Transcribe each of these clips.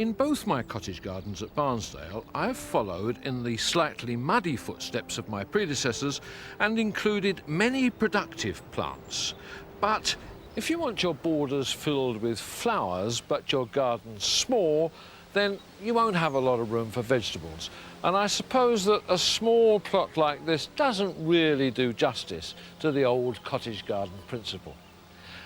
In both my cottage gardens at Barnsdale, I have followed in the slightly muddy footsteps of my predecessors and included many productive plants. But if you want your borders filled with flowers but your garden small, then you won't have a lot of room for vegetables. And I suppose that a small plot like this doesn't really do justice to the old cottage garden principle.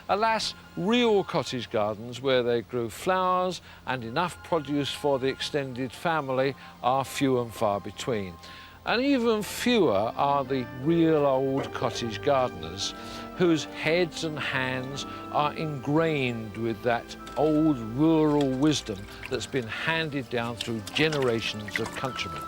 Alas, real cottage gardens where they grew flowers and enough produce for the extended family are few and far between. And even fewer are the real old cottage gardeners whose heads and hands are ingrained with that old rural wisdom that's been handed down through generations of countrymen.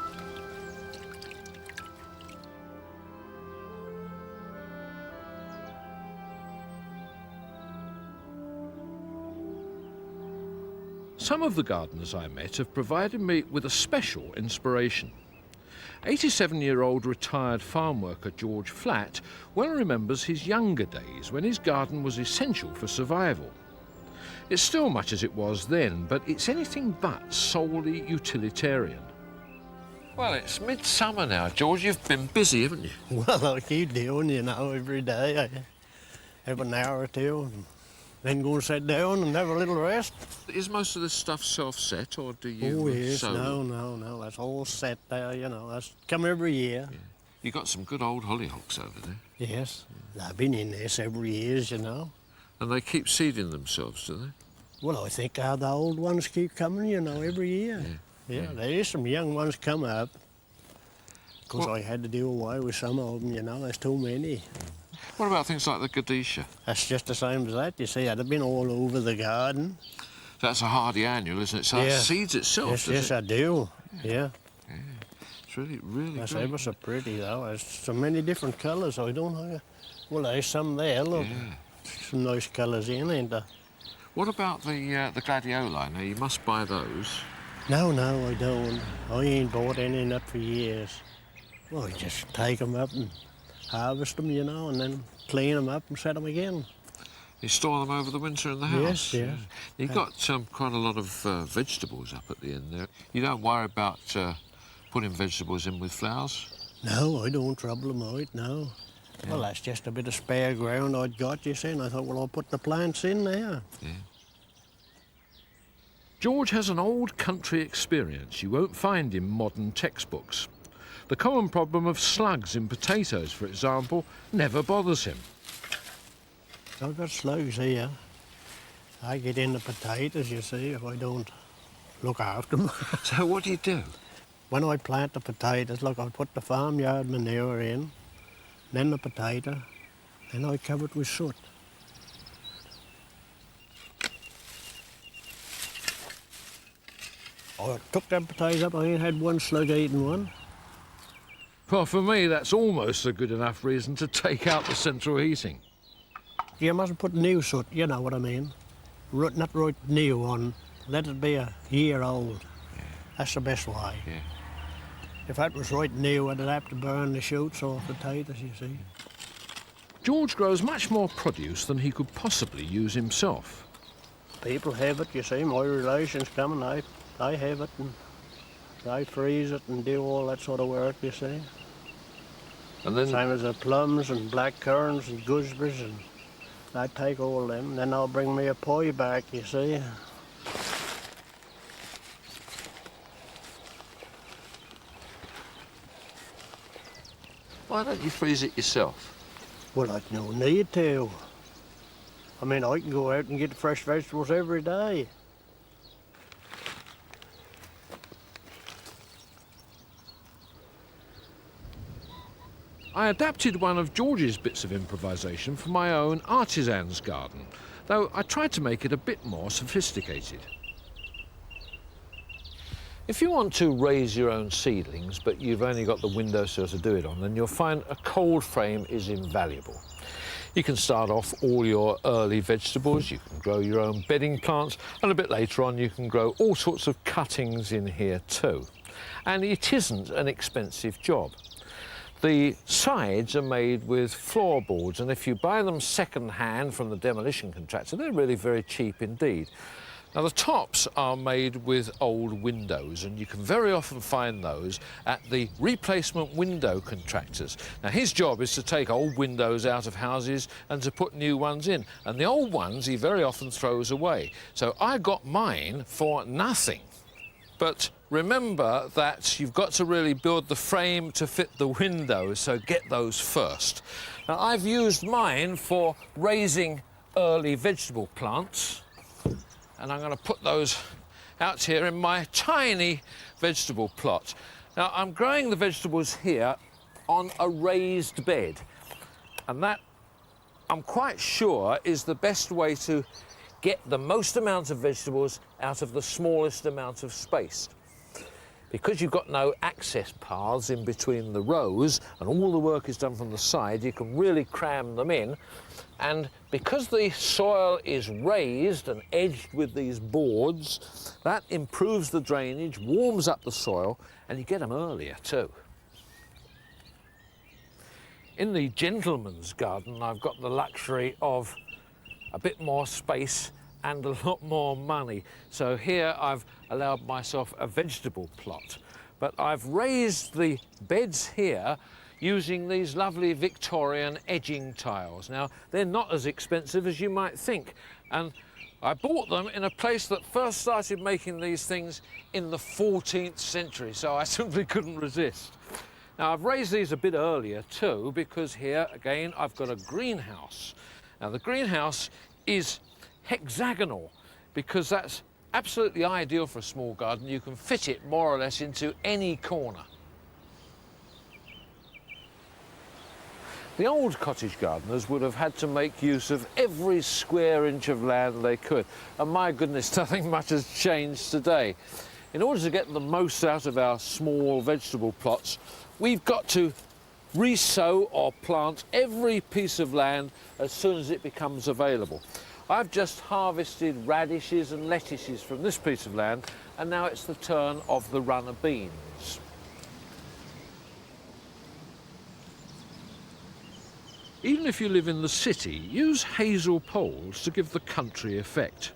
Some of the gardeners I met have provided me with a special inspiration. 87-year-old retired farm worker George Flatt well remembers his younger days when his garden was essential for survival. It's still much as it was then, but it's anything but solely utilitarian. Well, it's midsummer now, George. You've been busy, haven't you? Well, like you doing, you know, every day. I have an hour or two, and then go and sit down and have a little rest. Is most of this stuff self-set, or do you Oh, yes, sow? no, that's all set there, you know. That's come every year. Yeah. You got some good old hollyhocks over there. Yes, I've been in there several years, you know. And they keep seeding themselves, do they? Well, I think how the old ones keep coming, you know, every year. Yeah, there is some young ones come up. Of course, I had to do away with some of them, you know, there's too many. What about things like the Gadisha? That's just the same as that, you see. I'd have been all over the garden. That's a hardy annual, isn't it? So it seeds itself, yes, does yes, it? I do, yeah. It's really, really That's great. ever so pretty, though. There's so many different colours, I don't know. Well, there's some there, look. Some nice colours in, ain't there? What about the gladioli? Now, you must buy those. No, I don't. I ain't bought any nut for years. Well, I just take them up and harvest them, you know, and then clean them up and set them again. You store them over the winter in the house? Yes. You've got quite a lot of vegetables up at the end there. You don't worry about putting vegetables in with flowers? No, I don't trouble them out, no. Yeah. Well, that's just a bit of spare ground I'd got, you see, and I thought, well, I'll put the plants in there. Yeah. George has an old country experience you won't find in modern textbooks. The common problem of slugs in potatoes, for example, never bothers him. I've got slugs here. I get in the potatoes, you see, if I don't look after them. So what do you do? When I plant the potatoes, look, I put the farmyard manure in, then the potato, then I cover it with soot. I took them potatoes up, I ain't had one slug eating one. Well, for me, that's almost a good enough reason to take out the central heating. You mustn't put new soot, you know what I mean. Not right new on, let it be a year old. Yeah. That's the best way. Yeah. If that was right new, I'd have to burn the shoots off potatoes, you see. George grows much more produce than he could possibly use himself. People have it, you see, my relations come and I have it and I freeze it and do all that sort of work, you see. And then... Same as the plums and black currants and gooseberries, and I take all them, then I'll bring me a pie back, you see. Why don't you freeze it yourself? Well, I no need to. I mean, I can go out and get fresh vegetables every day. I adapted one of George's bits of improvisation for my own artisan's garden, though I tried to make it a bit more sophisticated. If you want to raise your own seedlings, but you've only got the windowsill to do it on, then you'll find a cold frame is invaluable. You can start off all your early vegetables, you can grow your own bedding plants, and a bit later on you can grow all sorts of cuttings in here too. And it isn't an expensive job. The sides are made with floorboards, and if you buy them second-hand from the demolition contractor, they're really very cheap indeed. Now the tops are made with old windows, and you can very often find those at the replacement window contractors. Now his job is to take old windows out of houses and to put new ones in, and the old ones he very often throws away. So I got mine for nothing. But remember that you've got to really build the frame to fit the windows, so get those first. Now I've used mine for raising early vegetable plants, and I'm going to put those out here in my tiny vegetable plot. Now, I'm growing the vegetables here on a raised bed, and that, I'm quite sure, is the best way to get the most amount of vegetables out of the smallest amount of space. Because you've got no access paths in between the rows and all the work is done from the side, you can really cram them in. And because the soil is raised and edged with these boards, that improves the drainage, warms up the soil, and you get them earlier too. In the gentleman's garden, I've got the luxury of a bit more space and a lot more money. So here I've allowed myself a vegetable plot, but I've raised the beds here using these lovely Victorian edging tiles. Now, they're not as expensive as you might think, and I bought them in a place that first started making these things in the 14th century, so I simply couldn't resist. Now, I've raised these a bit earlier too, because here, again, I've got a greenhouse. Now, the greenhouse is hexagonal, because that's absolutely ideal for a small garden. You can fit it more or less into any corner. The old cottage gardeners would have had to make use of every square inch of land they could. And my goodness, nothing much has changed today. In order to get the most out of our small vegetable plots, we've got to resow or plant every piece of land as soon as it becomes available. I've just harvested radishes and lettuces from this piece of land, and now it's the turn of the runner beans. Even if you live in the city, use hazel poles to give the country effect.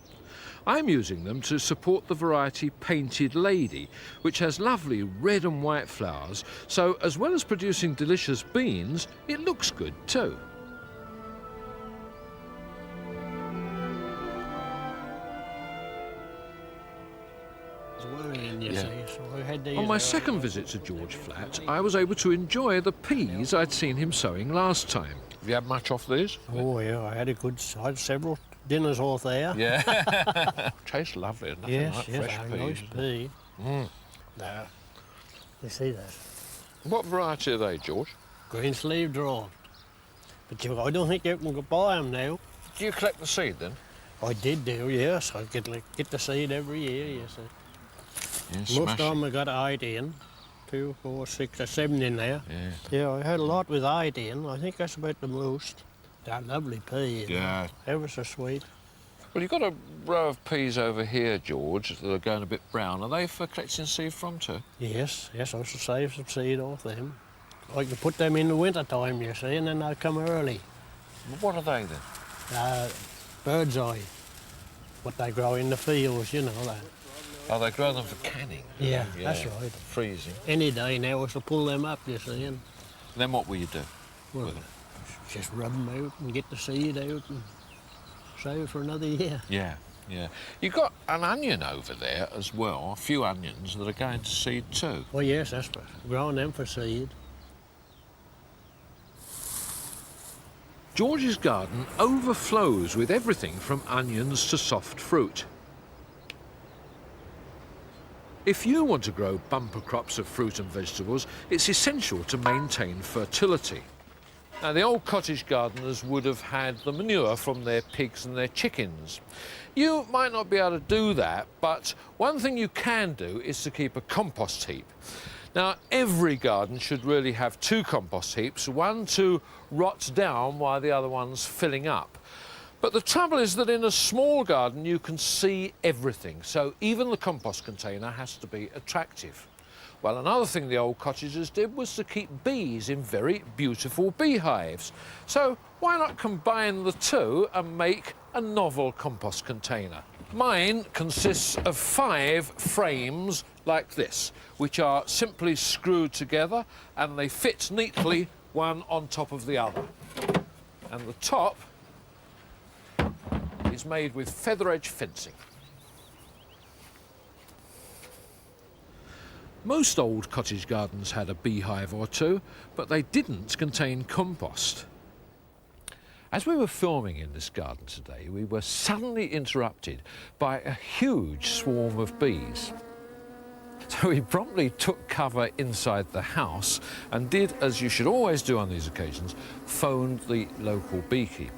I'm using them to support the variety Painted Lady, which has lovely red and white flowers, so as well as producing delicious beans, it looks good too. On my second visit to George Flat, I was able to enjoy the peas I'd seen him sowing last time. Have you had much off these? Oh yeah, I had several dinners off there. Yeah. Tastes lovely. Nothing like fresh peas. Nice pea. There. You see that? What variety are they, George? Green sleeve drawn. But I don't think you can go buy them now. Do you collect the seed then? I did do, yes. I get the seed every year, you see. Yeah, most of them I got 8 in. 2, 4, 6 or 7 in there. Yeah. Yeah, I had a lot with 8 in. I think that's about the most. That lovely pea. Yeah. Ever so sweet. Well, you've got a row of peas over here, George, that are going a bit brown. Are they for collecting seed from too? Yes, I should save some seed off them. I can put them in the winter time, you see, and then they'll come early. What are they then? Bird's eye. What they grow in the fields, you know that. Oh, they grow them for canning? Yeah, that's right. Freezing. Any day now I shall pull them up, you see. And then what will you do with them? Just rub them out and get the seed out and save for another year. Yeah, yeah. You've got an onion over there as well, a few onions that are going to seed too. Oh yes, that's growing them for seed. George's garden overflows with everything from onions to soft fruit. If you want to grow bumper crops of fruit and vegetables, it's essential to maintain fertility. Now, the old cottage gardeners would have had the manure from their pigs and their chickens. You might not be able to do that, but one thing you can do is to keep a compost heap. Now, every garden should really have 2 compost heaps, one to rot down while the other one's filling up. But the trouble is that in a small garden you can see everything, so even the compost container has to be attractive. Well, another thing the old cottagers did was to keep bees in very beautiful beehives. So why not combine the two and make a novel compost container? Mine consists of 5 frames like this, which are simply screwed together and they fit neatly one on top of the other. And the top is made with feather edge fencing. Most old cottage gardens had a beehive or two, but they didn't contain compost. As we were filming in this garden today, we were suddenly interrupted by a huge swarm of bees. So we promptly took cover inside the house and did, as you should always do on these occasions, phoned the local beekeeper.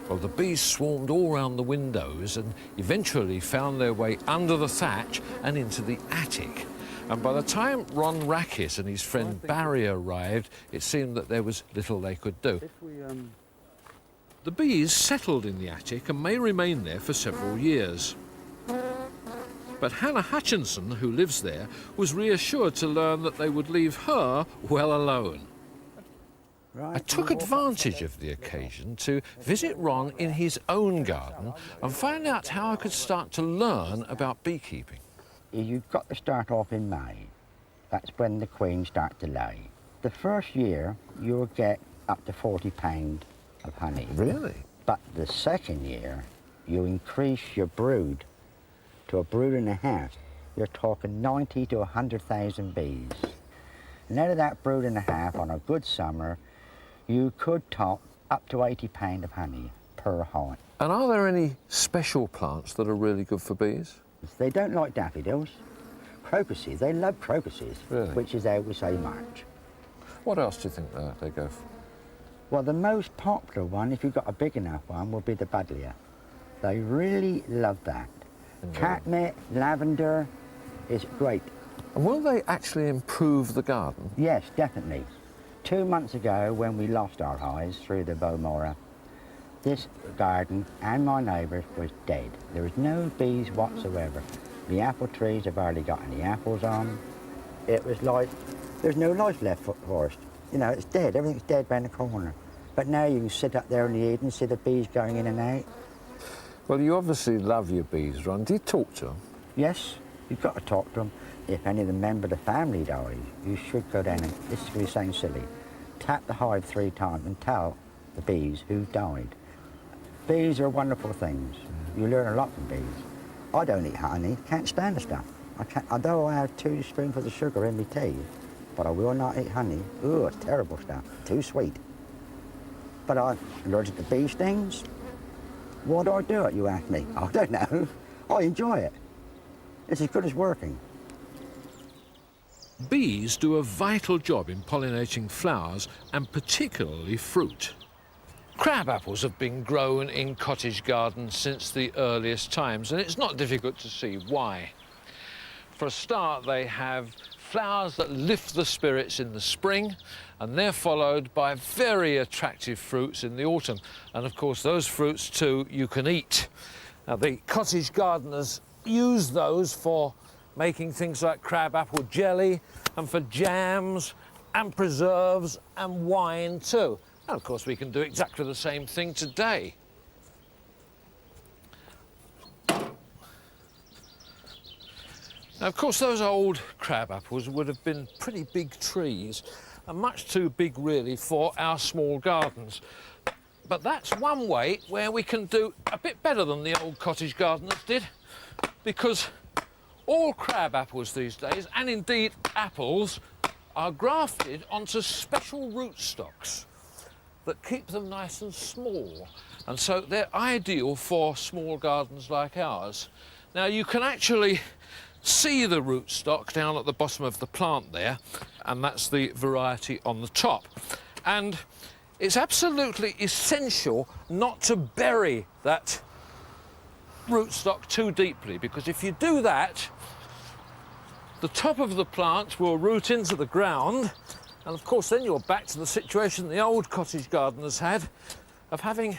Well, the bees swarmed all round the windows and eventually found their way under the thatch and into the attic. And by the time Ron Rackett and his friend Barry arrived, it seemed that there was little they could do. The bees settled in the attic and may remain there for several years. But Hannah Hutchinson, who lives there, was reassured to learn that they would leave her well alone. I took advantage of the occasion to visit Ron in his own garden and find out how I could start to learn about beekeeping. You've got to start off in May. That's when the queens start to lay. The first year, you'll get up to £40 of honey. Really? But the second year, you increase your brood to a brood and a half. You're talking 90 to 100,000 bees. And out of that brood and a half, on a good summer, you could top up to £80 of honey per hive. And are there any special plants that are really good for bees? They don't like daffodils. Crocuses, they love crocuses, Really? which is how we say March. What else do you think they go for? Well, the most popular one, if you've got a big enough one, will be the buddleia. They really love that. Catnip, lavender is great. And will they actually improve the garden? Yes, definitely. 2 months ago, when we lost our hives through the Bowmora, this garden and my neighbours was dead. There was no bees whatsoever. The apple trees have hardly got any apples on. It was like there's no life left for us. You know, it's dead. Everything's dead round the corner. But now you can sit up there in the evening and see the bees going in and out. Well, you obviously love your bees, Ron. Do you talk to them? Yes, you've got to talk to them. If any of the member of the family dies, you should go down and, this is going to sound silly, tap the hive 3 times and tell the bees who died. Bees are wonderful things. You learn a lot from bees. I don't eat honey, can't stand the stuff. Although I have 2 spoonfuls of sugar in my tea, but I will not eat honey. Ooh, it's terrible stuff, too sweet. But I'm allergic to bee stings. Why do I do it, you ask me? I don't know. I enjoy it. It's as good as working. Bees do a vital job in pollinating flowers and particularly fruit. Crab apples have been grown in cottage gardens since the earliest times, and it's not difficult to see why. For a start, they have flowers that lift the spirits in the spring, and they're followed by very attractive fruits in the autumn. And of course, those fruits too you can eat. Now, the cottage gardeners use those for making things like crab apple jelly and for jams and preserves and wine too. And of course, we can do exactly the same thing today. Now, of course, those old crab apples would have been pretty big trees and much too big, really, for our small gardens. But that's one way where we can do a bit better than the old cottage gardeners did, because all crab apples these days, and indeed apples, are grafted onto special rootstocks that keep them nice and small. And so they're ideal for small gardens like ours. Now, you can actually see the rootstock down at the bottom of the plant there, and that's the variety on the top. And it's absolutely essential not to bury that rootstock too deeply, because if you do that, the top of the plant will root into the ground, and of course then you're back to the situation the old cottage gardeners had of having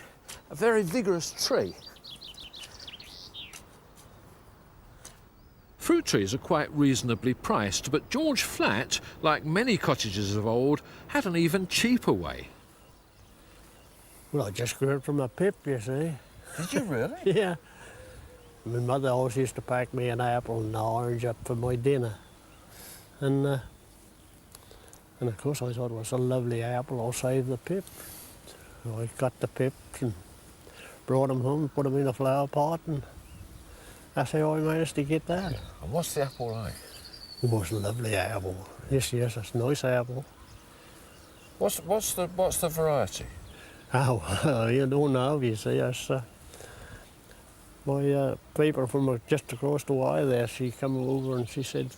a very vigorous tree. Fruit trees are quite reasonably priced, but George Flatt, like many cottages of old, had an even cheaper way. Well, I just grew it from a pip, you see. Did you really? Yeah. My mother always used to pack me an apple and an orange up for my dinner. And of course I thought it was a lovely apple, I'll save the pip. So I got the pips and brought them home, put them in a flower pot, and that's how I managed to get that. And what's the apple like? It was a lovely apple. Yes, it's a nice apple. What's the variety? Oh, you don't know, you see. My paper from just across the way there, she come over and she said,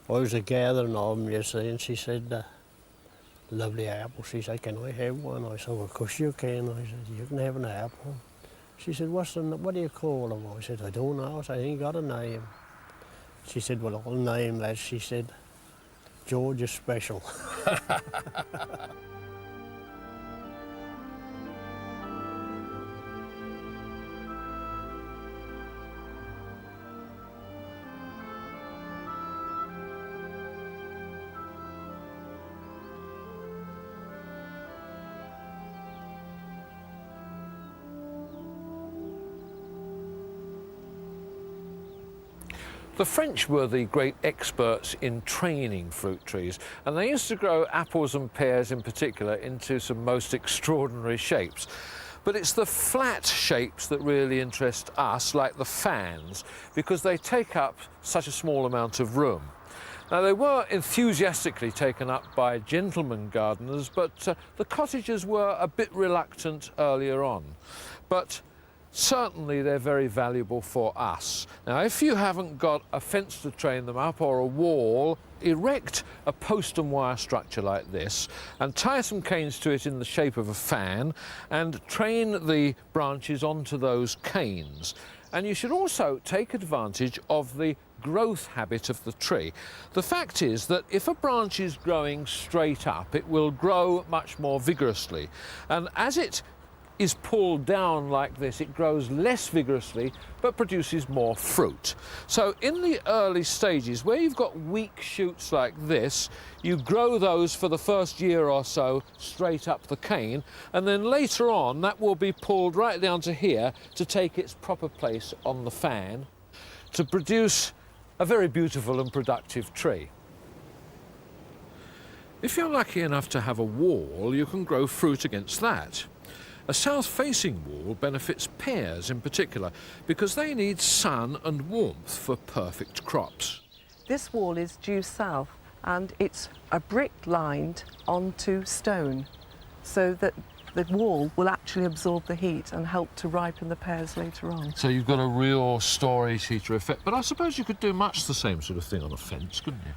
I was a gathering of them, you see, and she said, lovely apple. She said, can I have one? I said, well, of course you can. I said, you can have an apple. She said, what do you call them? I said, I don't know. I said, I ain't got a name. She said, well, I'll name that. She said, George is special. The French were the great experts in training fruit trees, and they used to grow apples and pears in particular into some most extraordinary shapes. But it's the flat shapes that really interest us, like the fans, because they take up such a small amount of room. Now, they were enthusiastically taken up by gentlemen gardeners, but the cottagers were a bit reluctant earlier on. But certainly they're very valuable for us. Now, if you haven't got a fence to train them up or a wall, erect a post and wire structure like this and tie some canes to it in the shape of a fan and train the branches onto those canes. And you should also take advantage of the growth habit of the tree. The fact is that if a branch is growing straight up, it will grow much more vigorously. And as it is pulled down like this, it grows less vigorously but produces more fruit. So in the early stages, where you've got weak shoots like this, you grow those for the first year or so straight up the cane, and then later on that will be pulled right down to here to take its proper place on the fan to produce a very beautiful and productive tree. If you're lucky enough to have a wall, you can grow fruit against that. A south-facing wall benefits pears in particular because they need sun and warmth for perfect crops. This wall is due south and it's a brick lined onto stone so that the wall will actually absorb the heat and help to ripen the pears later on. So you've got a real storage heater effect, but I suppose you could do much the same sort of thing on a fence, couldn't you?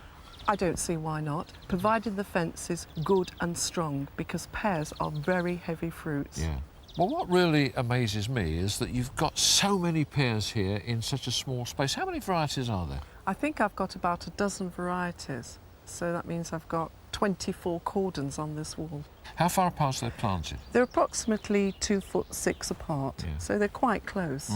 I don't see why not, provided the fence is good and strong, because pears are very heavy fruits. Yeah. Well, what really amazes me is that you've got so many pears here in such a small space. How many varieties are there? I think I've got about a dozen varieties, so that means I've got 24 cordons on this wall. How far apart are they planted? They're approximately 2'6" apart, Yeah. so they're quite close.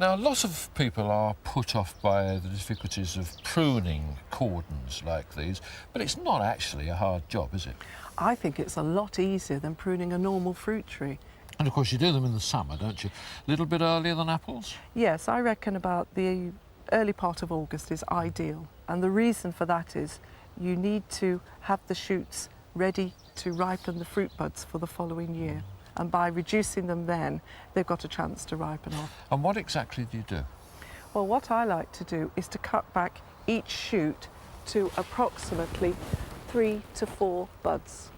Now, lots of people are put off by the difficulties of pruning cordons like these, but it's not actually a hard job, is it? I think it's a lot easier than pruning a normal fruit tree. And of course you do them in the summer, don't you? A little bit earlier than apples? Yes, I reckon about the early part of August is ideal. And the reason for that is you need to have the shoots ready to ripen the fruit buds for the following year. And by reducing them then, they've got a chance to ripen off. And what exactly do you do? Well, what I like to do is to cut back each shoot to approximately 3 to 4 buds.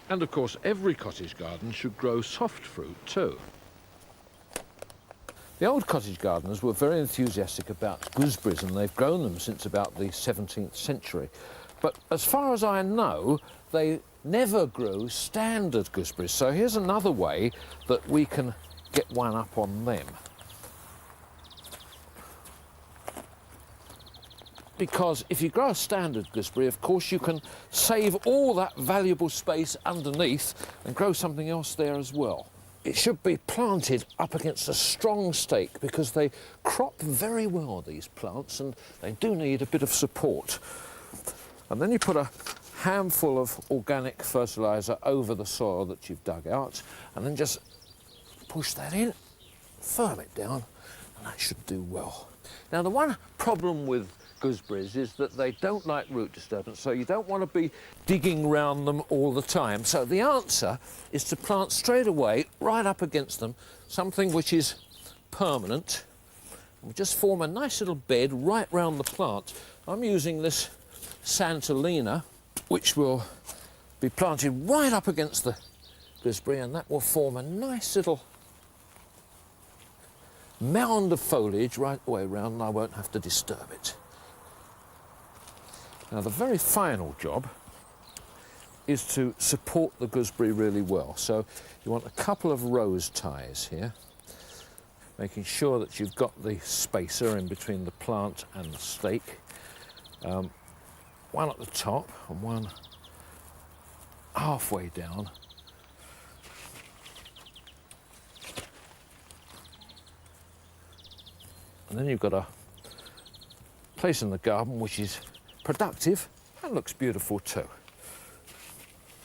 And of course, every cottage garden should grow soft fruit too. The old cottage gardeners were very enthusiastic about gooseberries, and they've grown them since about the 17th century. But as far as I know, they never grew standard gooseberries. So here's another way that we can get one up on them. Because if you grow a standard gooseberry, of course, you can save all that valuable space underneath and grow something else there as well. It should be planted up against a strong stake because they crop very well, these plants, and they do need a bit of support. And then you put a handful of organic fertiliser over the soil that you've dug out, and then just push that in, firm it down, and that should do well. Now, the one problem with gooseberries is that they don't like root disturbance, so you don't want to be digging round them all the time. So the answer is to plant straight away, right up against them, something which is permanent. We just form a nice little bed right round the plant. I'm using this Santolina, which will be planted right up against the gooseberry, and that will form a nice little mound of foliage right the way around, and I won't have to disturb it. Now, the very final job is to support the gooseberry really well. So you want a couple of rose ties here, making sure that you've got the spacer in between the plant and the stake. One at the top and one halfway down. And then you've got a place in the garden which is productive and looks beautiful too.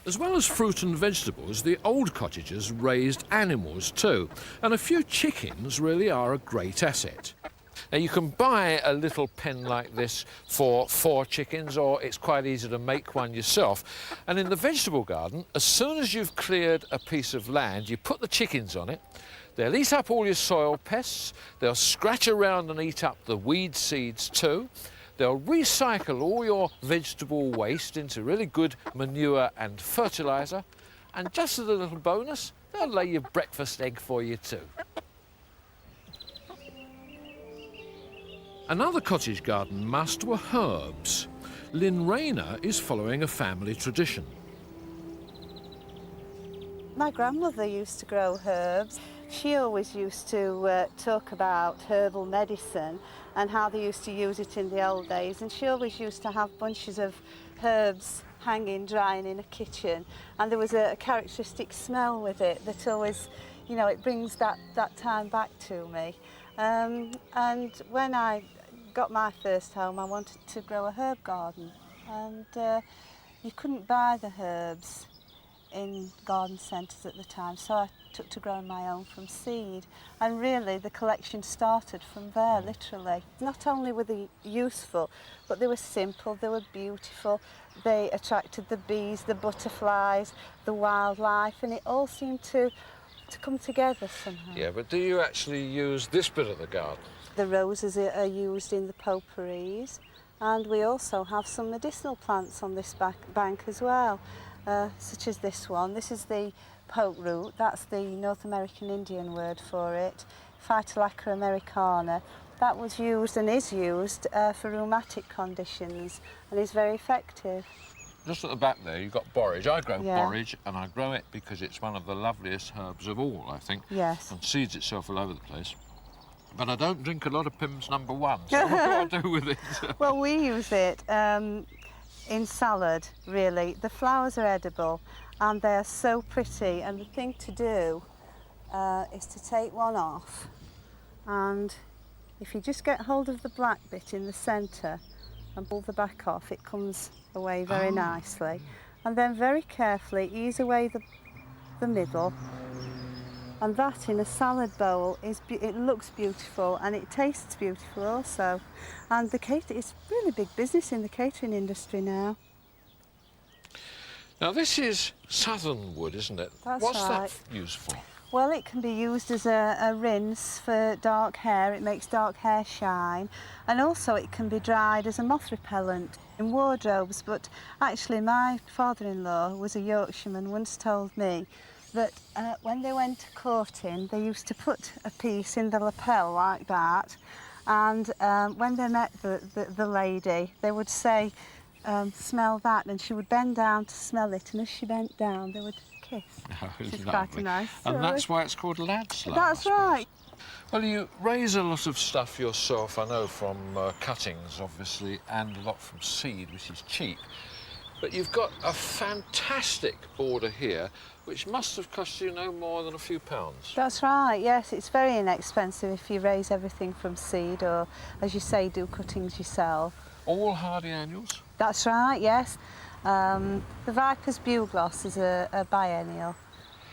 As well as fruit and vegetables, the old cottagers raised animals too, and a few chickens really are a great asset. Now, you can buy a little pen like this for 4 chickens, or it's quite easy to make one yourself. And in the vegetable garden, as soon as you've cleared a piece of land, you put the chickens on it. They'll eat up all your soil pests, they'll scratch around and eat up the weed seeds too. They'll recycle all your vegetable waste into really good manure and fertiliser. And just as a little bonus, they'll lay your breakfast egg for you too. Another cottage garden must were herbs. Lynn Rayner is following a family tradition. My grandmother used to grow herbs. She always used to talk about herbal medicine and how they used to use it in the old days. And she always used to have bunches of herbs hanging, drying in a kitchen. And there was a characteristic smell with it that always, you know, it brings that time back to me. And when I got my first home, I wanted to grow a herb garden. And you couldn't buy the herbs in garden centres at the time, so I took to growing my own from seed. And really the collection started from there, literally. Not only were they useful, but they were simple, they were beautiful, they attracted the bees, the butterflies, the wildlife, and it all seemed to come together somehow. Yeah, but do you actually use this bit of the garden? The roses are used in the potpourris, and we also have some medicinal plants on this bank as well. Such as this one. This is the poke root, that's the North American Indian word for it, Phytolacca americana. That was used and is used for rheumatic conditions and is very effective. Just at the back there, you've got borage. I grow borage, and I grow it because it's one of the loveliest herbs of all, I think. Yes. And seeds itself all over the place. But I don't drink a lot of Pim's number 1, so what do I do with it? Well, we use it in salad, really. The flowers are edible and they're so pretty, and the thing to do is to take one off, and if you just get hold of the black bit in the centre and pull the back off, it comes away very nicely. And then very carefully ease away the middle, and that in a salad bowl it looks beautiful and it tastes beautiful also. And it's really big business in the catering industry now. Now, this is southern wood, isn't it? That's What's right. that used for? Well, it can be used as a rinse for dark hair. It makes dark hair shine, and also it can be dried as a moth repellent in wardrobes. But actually, my father-in-law was a Yorkshireman, once told me that when they went courting, they used to put a piece in the lapel like that, and when they met the lady, they would say, smell that, and she would bend down to smell it, and as she bent down, they would kiss. Oh, Which is quite lovely. a nice And story. that's why it's called lad's love. That's right. Well, you raise a lot of stuff yourself, I know, from cuttings, obviously, and a lot from seed, which is cheap. But you've got a fantastic border here, which must have cost you no more than a few pounds. That's right, yes, it's very inexpensive if you raise everything from seed, or, as you say, do cuttings yourself. All hardy annuals? That's right, yes. The Viper's bugloss is a biennial.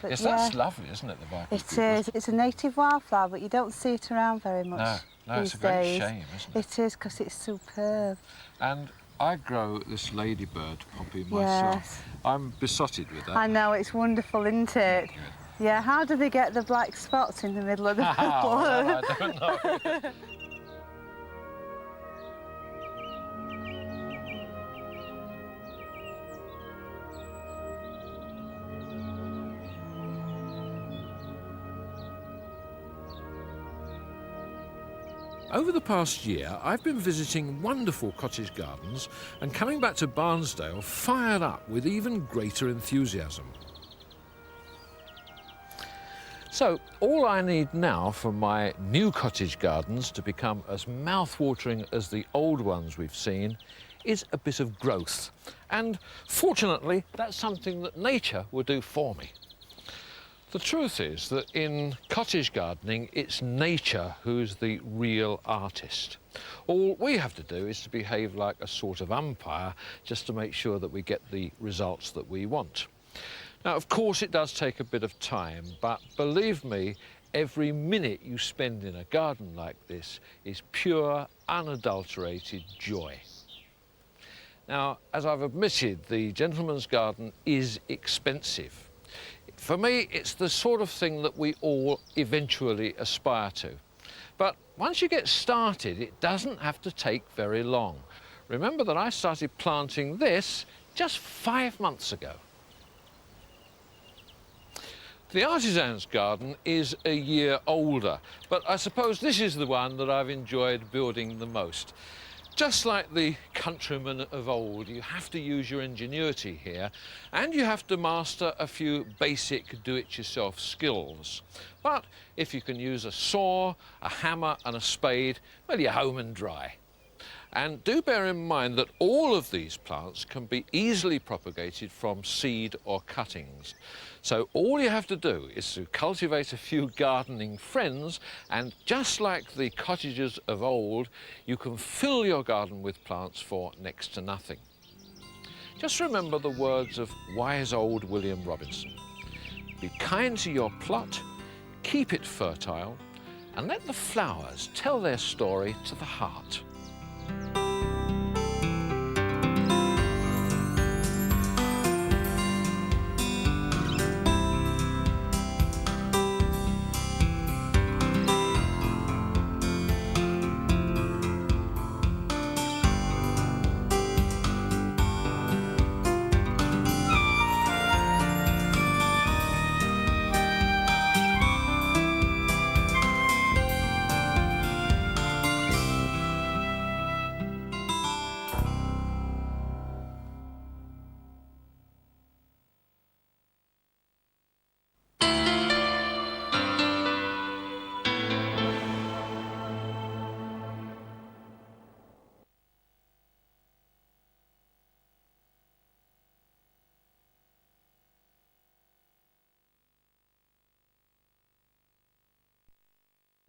But Yes, that's lovely, isn't it, the Viper's It bugloss? is. It's a native wildflower, but you don't see it around very much No, these it's a great days. shame, isn't it? It is, because it's superb. And I grow this ladybird poppy myself. Yes. I'm besotted with that. I know, it's wonderful, isn't it? Yeah, how do they get the black spots in the middle of the Well, flower? I don't know. Over the past year, I've been visiting wonderful cottage gardens and coming back to Barnsdale fired up with even greater enthusiasm. So, all I need now for my new cottage gardens to become as mouth-watering as the old ones we've seen is a bit of growth. And fortunately, that's something that nature will do for me. The truth is that in cottage gardening, it's nature who's the real artist. All we have to do is to behave like a sort of umpire just to make sure that we get the results that we want. Now, of course, it does take a bit of time, but believe me, every minute you spend in a garden like this is pure, unadulterated joy. Now, as I've admitted, the gentleman's garden is expensive. For me, it's the sort of thing that we all eventually aspire to. But once you get started, it doesn't have to take very long. Remember that I started planting this just 5 months ago. The artisan's garden is a year older, but I suppose this is the one that I've enjoyed building the most. Just like the countrymen of old, you have to use your ingenuity here, and you have to master a few basic do-it-yourself skills. But if you can use a saw, a hammer and a spade, well, you're home and dry. And do bear in mind that all of these plants can be easily propagated from seed or cuttings. So all you have to do is to cultivate a few gardening friends, and just like the cottagers of old, you can fill your garden with plants for next to nothing. Just remember the words of wise old William Robinson. Be kind to your plot, keep it fertile, and let the flowers tell their story to the heart.